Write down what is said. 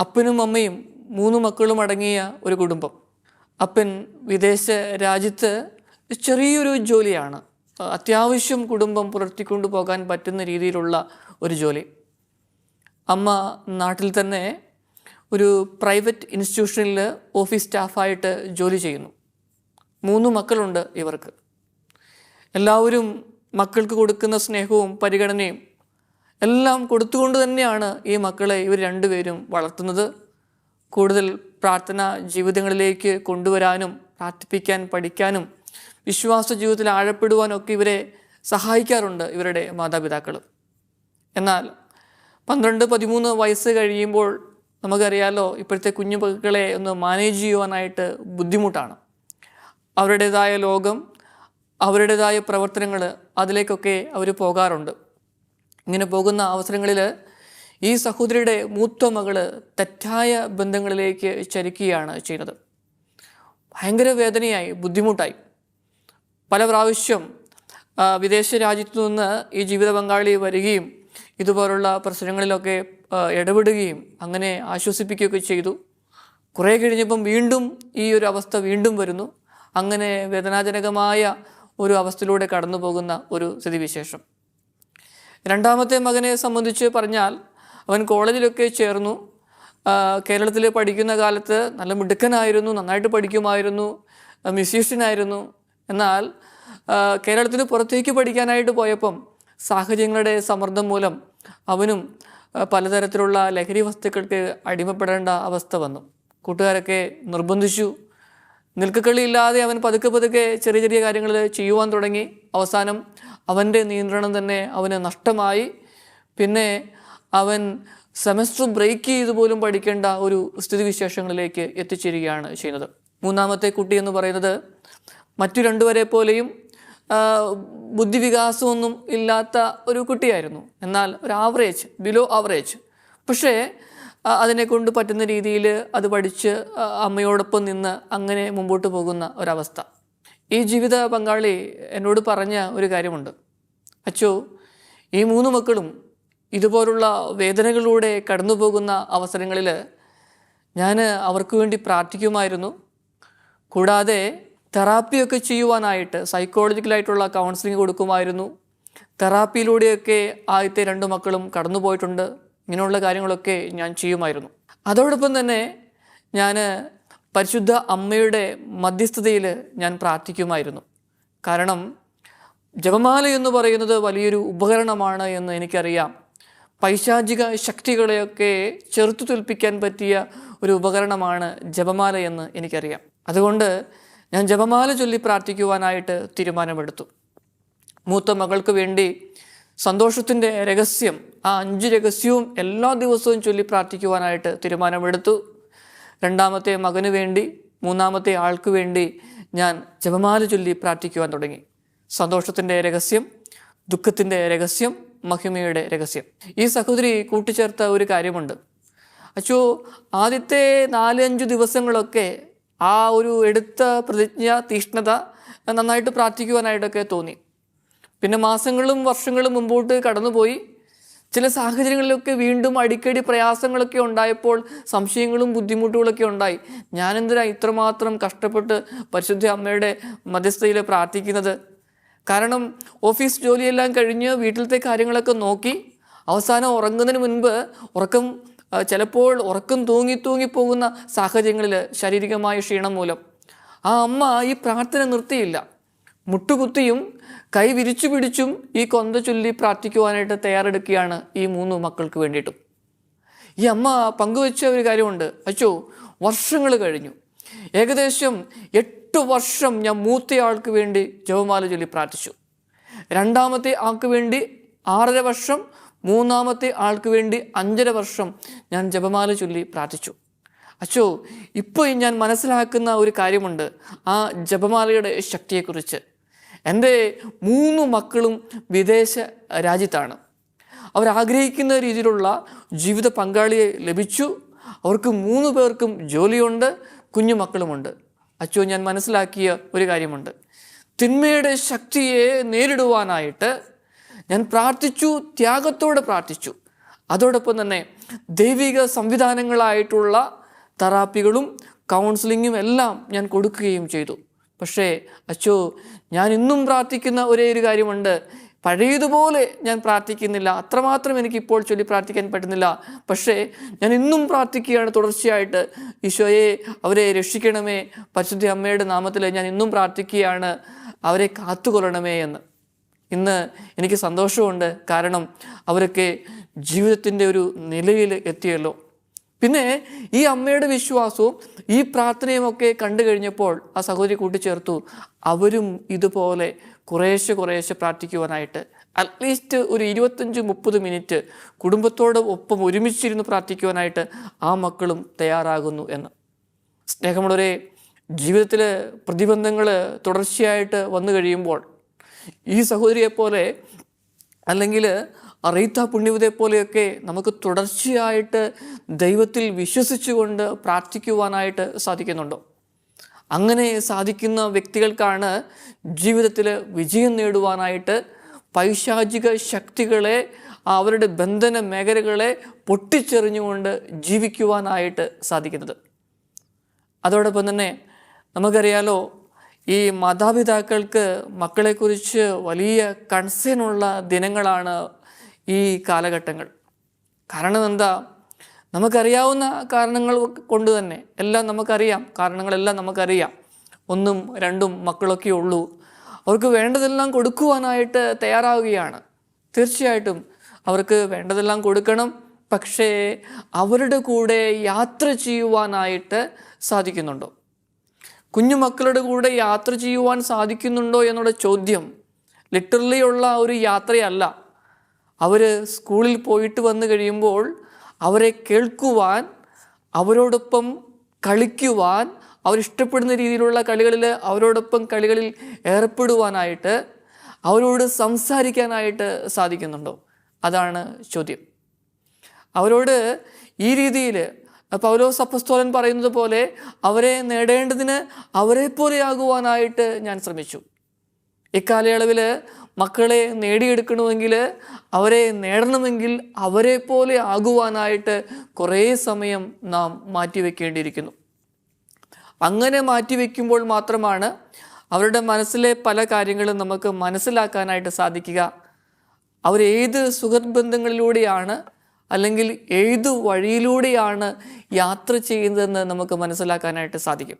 അപ്പനും അമ്മയും 3 മക്കളും അടങ്ങിയ ഒരു കുടുംബം. അപ്പൻ വിദേശ രാജ്യത്ത് ചെറിയൊരു ജോലിയാണ്, അത്യാവശ്യം കുടുംബം പുലർത്തിക്കൊണ്ടു പോകാൻ പറ്റുന്ന രീതിയിലുള്ള ഒരു ജോലി. അമ്മ നാട്ടിൽ തന്നെ ഒരു പ്രൈവറ്റ് ഇൻസ്റ്റിറ്റ്യൂഷനിൽ ഓഫീസ് സ്റ്റാഫായിട്ട് ജോലി ചെയ്യുന്നു. 3 മക്കളുണ്ട് ഇവർക്ക്. എല്ലാവരും മക്കൾക്ക് കൊടുക്കുന്ന സ്നേഹവും പരിഗണനയും എല്ലാം കൊടുത്തുകൊണ്ട് തന്നെയാണ് ഈ മക്കളെ ഇവർ രണ്ടുപേരും വളർത്തുന്നത്. കൂടുതൽ പ്രാർത്ഥനാ ജീവിതങ്ങളിലേക്ക് കൊണ്ടുവരാനും പ്രാർത്ഥിപ്പിക്കാൻ പഠിക്കാനും വിശ്വാസ ജീവിതത്തിൽ ആഴപ്പെടുവാനൊക്കെ ഇവരെ സഹായിക്കാറുണ്ട് ഇവരുടെ മാതാപിതാക്കൾ. എന്നാൽ 12-13 വയസ്സ് കഴിയുമ്പോൾ നമുക്കറിയാലോ, ഇപ്പോഴത്തെ കുഞ്ഞു മക്കളെ ഒന്ന് മാനേജ് ചെയ്യുവാനായിട്ട് ബുദ്ധിമുട്ടാണ്. അവരുടേതായ ലോകം, അവരുടേതായ പ്രവർത്തനങ്ങൾ, അതിലേക്കൊക്കെ അവർ പോകാറുണ്ട്. ഇങ്ങനെ പോകുന്ന അവസരങ്ങളിൽ ഈ സഹോദരിയുടെ മൂത്ത മകള് തെറ്റായ ബന്ധങ്ങളിലേക്ക് ചരിക്കുകയാണ് ചെയ്യുന്നത്. ഭയങ്കര വേദനയായി, ബുദ്ധിമുട്ടായി. പല പ്രാവശ്യം വിദേശ രാജ്യത്തു നിന്ന് ഈ ജീവിത പങ്കാളി വരികയും ഇതുപോലുള്ള പ്രശ്നങ്ങളിലൊക്കെ ഇടപെടുകയും അങ്ങനെ ആശ്വസിപ്പിക്കുകയൊക്കെ ചെയ്തു. കുറേ കഴിഞ്ഞപ്പം വീണ്ടും ഈ ഒരു അവസ്ഥ വീണ്ടും വരുന്നു. അങ്ങനെ വേദനാജനകമായ ഒരു അവസ്ഥയിലൂടെ കടന്നു പോകുന്ന ഒരു സ്ഥിതിവിശേഷം. രണ്ടാമത്തെ മകനെ സംബന്ധിച്ച് പറഞ്ഞാൽ, അവൻ കോളേജിലൊക്കെ ചേർന്നു. കേരളത്തിൽ പഠിക്കുന്ന കാലത്ത് നല്ല മിടുക്കനായിരുന്നു, നന്നായിട്ട് പഠിക്കുമായിരുന്നു, മ്യൂസീഷ്യനായിരുന്നു. എന്നാൽ കേരളത്തിന് പുറത്തേക്ക് പഠിക്കാനായിട്ട് പോയപ്പം സാഹചര്യങ്ങളുടെ സമ്മർദ്ദം മൂലം അവനും പലതരത്തിലുള്ള ലഹരി വസ്തുക്കൾക്ക് അടിമപ്പെടേണ്ട അവസ്ഥ വന്നു. കൂട്ടുകാരൊക്കെ നിർബന്ധിച്ചു. നിൽക്കക്കളിയില്ലാതെ അവൻ പതുക്കെ ചെറിയ ചെറിയ കാര്യങ്ങൾ ചെയ്യുവാൻ തുടങ്ങി. അവസാനം അവൻ്റെ നിയന്ത്രണം തന്നെ അവന് നഷ്ടമായി. പിന്നെ അവൻ സെമസ്റ്റർ ബ്രേക്ക് ചെയ്ത് പോലും പഠിക്കേണ്ട ഒരു സ്ഥിതിവിശേഷങ്ങളിലേക്ക് എത്തിച്ചേരുകയാണ് ചെയ്യുന്നത്. മൂന്നാമത്തെ കുട്ടി എന്ന് പറയുന്നത് മറ്റു രണ്ടുപേരെ പോലെയും ബുദ്ധിവികാസമൊന്നും ഇല്ലാത്ത ഒരു കുട്ടിയായിരുന്നു. എന്നാൽ ഒരു ആവറേജ്, ബിലോ ആവറേജ്. പക്ഷേ അതിനെക്കൊണ്ട് പറ്റുന്ന രീതിയിൽ അത് പഠിച്ച് അമ്മയോടൊപ്പം നിന്ന് അങ്ങനെ മുമ്പോട്ട് പോകുന്ന ഒരവസ്ഥ. ഈ ജീവിത പങ്കാളി എന്നോട് പറഞ്ഞ ഒരു കാര്യമുണ്ട്. അച്ചോ, ഈ 3 മക്കളും ഇതുപോലുള്ള വേദനകളിലൂടെ കടന്നു പോകുന്ന അവസരങ്ങളിൽ ഞാൻ അവർക്ക് വേണ്ടി പ്രാർത്ഥിക്കുമായിരുന്നു. കൂടാതെ തെറാപ്പിയൊക്കെ ചെയ്യുവാനായിട്ട് സൈക്കോളജിക്കലായിട്ടുള്ള കൗൺസിലിംഗ് കൊടുക്കുമായിരുന്നു. തെറാപ്പിയിലൂടെയൊക്കെ ആദ്യത്തെ 2 മക്കളും കടന്നു പോയിട്ടുണ്ട്. ഇങ്ങനെയുള്ള കാര്യങ്ങളൊക്കെ ഞാൻ ചെയ്യുമായിരുന്നു. അതോടൊപ്പം തന്നെ ഞാൻ പരിശുദ്ധ അമ്മയുടെ മധ്യസ്ഥതയിൽ ഞാൻ പ്രാർത്ഥിക്കുമായിരുന്നു. കാരണം ജപമാല എന്ന് പറയുന്നത് വലിയൊരു ഉപകരണമാണ് എന്ന് എനിക്കറിയാം. പൈശാചിക ശക്തികളെയൊക്കെ ചെറുത്തു തോൽപ്പിക്കാൻ പറ്റിയ ഒരു ഉപകരണമാണ് ജപമാല എന്ന് എനിക്കറിയാം. അതുകൊണ്ട് ഞാൻ ജപമാല ചൊല്ലി പ്രാർത്ഥിക്കുവാനായിട്ട് തീരുമാനമെടുത്തു. മൂത്ത മകൾക്ക് വേണ്ടി സന്തോഷത്തിൻ്റെ രഹസ്യം, ആ 5 രഹസ്യവും എല്ലാ ദിവസവും ചൊല്ലി പ്രാർത്ഥിക്കുവാനായിട്ട് തീരുമാനമെടുത്തു. രണ്ടാമത്തെ മകന് വേണ്ടി, മൂന്നാമത്തെ ആൾക്ക് വേണ്ടി ഞാൻ ജപമാല ചൊല്ലി പ്രാർത്ഥിക്കുവാൻ തുടങ്ങി. സന്തോഷത്തിൻ്റെ രഹസ്യം, ദുഃഖത്തിൻ്റെ രഹസ്യം, മഹിമയുടെ രഹസ്യം. ഈ സഹോദരി കൂട്ടിച്ചേർത്ത ഒരു കാര്യമുണ്ട്. അച്ചോ, ആദ്യത്തെ 4-5 ദിവസങ്ങളൊക്കെ ആ ഒരു എടുത്ത പ്രതിജ്ഞ, തീഷ്ണത നന്നായിട്ട് പ്രാർത്ഥിക്കുവാനായിട്ടൊക്കെ തോന്നി. പിന്നെ മാസങ്ങളും വർഷങ്ങളും മുമ്പോട്ട് കടന്നുപോയി. ചില സാഹചര്യങ്ങളിലൊക്കെ വീണ്ടും അടിക്കടി പ്രയാസങ്ങളൊക്കെ ഉണ്ടായപ്പോൾ സംശയങ്ങളും ബുദ്ധിമുട്ടുകളൊക്കെ ഉണ്ടായി. ഞാനെന്തിനാ ഇത്രമാത്രം കഷ്ടപ്പെട്ട് പരിശുദ്ധ അമ്മയുടെ മധ്യസ്ഥതയിൽ പ്രാർത്ഥിക്കുന്നത്? കാരണം ഓഫീസ് ജോലിയെല്ലാം കഴിഞ്ഞ് വീട്ടിലത്തെ കാര്യങ്ങളൊക്കെ നോക്കി അവസാനം ഉറങ്ങുന്നതിന് മുൻപ് ചിലപ്പോൾ ഉറക്കം തൂങ്ങിപ്പോകുന്ന സാഹചര്യങ്ങളിൽ ശാരീരികമായ ക്ഷീണം മൂലം ആ അമ്മ ഈ പ്രാർത്ഥന നിർത്തിയില്ല. മുട്ടുകുത്തിയും കൈ വിരിച്ചു പിടിച്ചും ഈ കൊന്ത ചൊല്ലി പ്രാർത്ഥിക്കുവാനായിട്ട് തയ്യാറെടുക്കുകയാണ് ഈ 3 മക്കൾക്ക് വേണ്ടിയിട്ടും. ഈ അമ്മ പങ്കുവെച്ച ഒരു കാര്യമുണ്ട്. അച്ചോ, വർഷങ്ങൾ കഴിഞ്ഞു. ഏകദേശം 8 വർഷം ഞാൻ മൂത്തയാൾക്ക് വേണ്ടി ജപമാല ചൊല്ലി പ്രാർത്ഥിച്ചു. രണ്ടാമത്തെ ആൾക്ക് വേണ്ടി 6.5 വർഷം, മൂന്നാമത്തെ ആൾക്ക് വേണ്ടി 5.5 വർഷം ഞാൻ ജപമാല ചൊല്ലി പ്രാർത്ഥിച്ചു. അച്ചോ, ഇപ്പോൾ ഞാൻ മനസ്സിലാക്കുന്ന ഒരു കാര്യമുണ്ട് ആ ജപമാലയുടെ ശക്തിയെക്കുറിച്ച്. എൻ്റെ 3 മക്കളും വിദേശ രാജ്യത്താണ്. അവരാഗ്രഹിക്കുന്ന രീതിയിലുള്ള ജീവിത പങ്കാളിയെ ലഭിച്ചു. അവർക്ക് 3 പേർക്കും ജോലിയുണ്ട്, കുഞ്ഞു മക്കളുമുണ്ട്. അച്ചോ, ഞാൻ മനസ്സിലാക്കിയ ഒരു കാര്യമുണ്ട്. തിന്മയുടെ ശക്തിയെ നേരിടുവാനായിട്ട് ഞാൻ പ്രാർത്ഥിച്ചു, ത്യാഗത്തോടെ പ്രാർത്ഥിച്ചു. അതോടൊപ്പം തന്നെ ദൈവിക സംവിധാനങ്ങളായിട്ടുള്ള തെറാപ്പികളും കൗൺസിലിങ്ങും എല്ലാം ഞാൻ കൊടുക്കുകയും ചെയ്തു. പക്ഷേ അച്ചോ, ഞാൻ ഇന്നും പ്രാർത്ഥിക്കുന്ന ഒരേ ഒരു കാര്യമുണ്ട്. പഴയതുപോലെ ഞാൻ പ്രാർത്ഥിക്കുന്നില്ല, അത്രമാത്രം എനിക്കിപ്പോൾ ചൊല്ലി പ്രാർത്ഥിക്കാൻ പറ്റുന്നില്ല. പക്ഷേ ഞാൻ ഇന്നും പ്രാർത്ഥിക്കുകയാണ് തുടർച്ചയായിട്ട്, ഈശോയെ അവരെ രക്ഷിക്കണമേ, പരിശുദ്ധ അമ്മയുടെ നാമത്തിൽ ഞാൻ ഇന്നും പ്രാർത്ഥിക്കുകയാണ്, അവരെ കാത്തുകൊള്ളണമേ എന്ന്. ഇന്ന് എനിക്ക് സന്തോഷമുണ്ട്, കാരണം അവരൊക്കെ ജീവിതത്തിൻ്റെ ഒരു നിലയിൽ എത്തിയല്ലോ. പിന്നെ ഈ അമ്മയുടെ വിശ്വാസവും ഈ പ്രാർത്ഥനയുമൊക്കെ കണ്ടു കഴിഞ്ഞപ്പോൾ ആ സഹോദരി കൂട്ടിച്ചേർത്തു, അവരും ഇതുപോലെ കുറേശ്ശെ പ്രാർത്ഥിക്കുവാനായിട്ട്, അറ്റ്ലീസ്റ്റ് ഒരു 25-30 മിനിറ്റ് കുടുംബത്തോടൊപ്പം ഒരുമിച്ചിരുന്ന് പ്രാർത്ഥിക്കുവാനായിട്ട് ആ മക്കളും തയ്യാറാകുന്നു എന്ന്. സ്നേഹമുള്ളവരെ, ജീവിതത്തിൽ പ്രതിബന്ധങ്ങൾ തുടർച്ചയായിട്ട് വന്നു കഴിയുമ്പോൾ ഈ സഹോദരിയെപ്പോലെ അല്ലെങ്കിൽ റീത്ത പുണ്യവതിയെ പോലെയൊക്കെ നമുക്ക് തുടർച്ചയായിട്ട് ദൈവത്തിൽ വിശ്വസിച്ചുകൊണ്ട് പ്രാർത്ഥിക്കുവാനായിട്ട് സാധിക്കുന്നുണ്ടോ? അങ്ങനെ സാധിക്കുന്ന വ്യക്തികൾക്കാണ് ജീവിതത്തിൽ വിജയം നേടുവാനായിട്ട് പൈശാചിക ശക്തികളെ, അവരുടെ ബന്ധന മേഖലകളെ പൊട്ടിച്ചെറിഞ്ഞുകൊണ്ട് ജീവിക്കുവാനായിട്ട് സാധിക്കുന്നത്. അതോടൊപ്പം തന്നെ നമുക്കറിയാലോ, ഈ മാതാപിതാക്കൾക്ക് മക്കളെക്കുറിച്ച് വലിയ കൺസേൺ ഉള്ള ദിനങ്ങളാണ് ഈ കാലഘട്ടങ്ങൾ. കാരണം എന്താ? നമുക്കറിയാവുന്ന കാരണങ്ങൾ കൊണ്ട് തന്നെ എല്ലാം നമുക്കറിയാം, കാരണങ്ങളെല്ലാം നമുക്കറിയാം. 1ഉം 2ഉം മക്കളൊക്കെ ഉള്ളൂ, അവർക്ക് വേണ്ടതെല്ലാം കൊടുക്കുവാനായിട്ട് തയ്യാറാവുകയാണ്. തീർച്ചയായിട്ടും അവർക്ക് വേണ്ടതെല്ലാം കൊടുക്കണം. പക്ഷേ അവരുടെ കൂടെ യാത്ര ചെയ്യുവാനായിട്ട് സാധിക്കുന്നുണ്ടോ? കുഞ്ഞുമക്കളുടെ കൂടെ യാത്ര ചെയ്യുവാൻ സാധിക്കുന്നുണ്ടോ എന്നുള്ള ചോദ്യം ലിറ്ററലി ഉള്ള ഒരു യാത്രയല്ല. അവർ സ്കൂളിൽ പോയിട്ട് വന്നു കഴിയുമ്പോൾ അവരെ കേൾക്കുവാൻ, അവരോടൊപ്പം കളിക്കുവാൻ, അവരിഷ്ടപ്പെടുന്ന രീതിയിലുള്ള കളികളിൽ അവരോടൊപ്പം കളികളിൽ ഏർപ്പെടുവാനായിട്ട്, അവരോട് സംസാരിക്കാനായിട്ട് സാധിക്കുന്നുണ്ടോ? അതാണ് ചോദ്യം. അവരോട് ഈ രീതിയിൽ പൗലോസ് അപ്പോസ്തലൻ പറയുന്നത് പോലെ അവരെ നേടേണ്ടതിന് അവരെ പോലെയാകുവാനായിട്ട് ഞാൻ ശ്രമിച്ചു. ഇക്കാലയളവിൽ മക്കളെ നേടിയെടുക്കണമെങ്കിൽ, അവരെ നേടണമെങ്കിൽ അവരെ പോലെ ആകുവാനായിട്ട് കുറേ സമയം നാം മാറ്റിവെക്കേണ്ടിയിരിക്കുന്നു. അങ്ങനെ മാറ്റിവെക്കുമ്പോൾ മാത്രമാണ് അവരുടെ മനസ്സിലെ പല കാര്യങ്ങളും നമുക്ക് മനസ്സിലാക്കാനായിട്ട് സാധിക്കുക. അവരേത് സുഹൃത്ബന്ധങ്ങളിലൂടെയാണ് അല്ലെങ്കിൽ ഏത് വഴിയിലൂടെയാണ് യാത്ര ചെയ്യുന്നതെന്ന് നമുക്ക് മനസ്സിലാക്കാനായിട്ട് സാധിക്കും.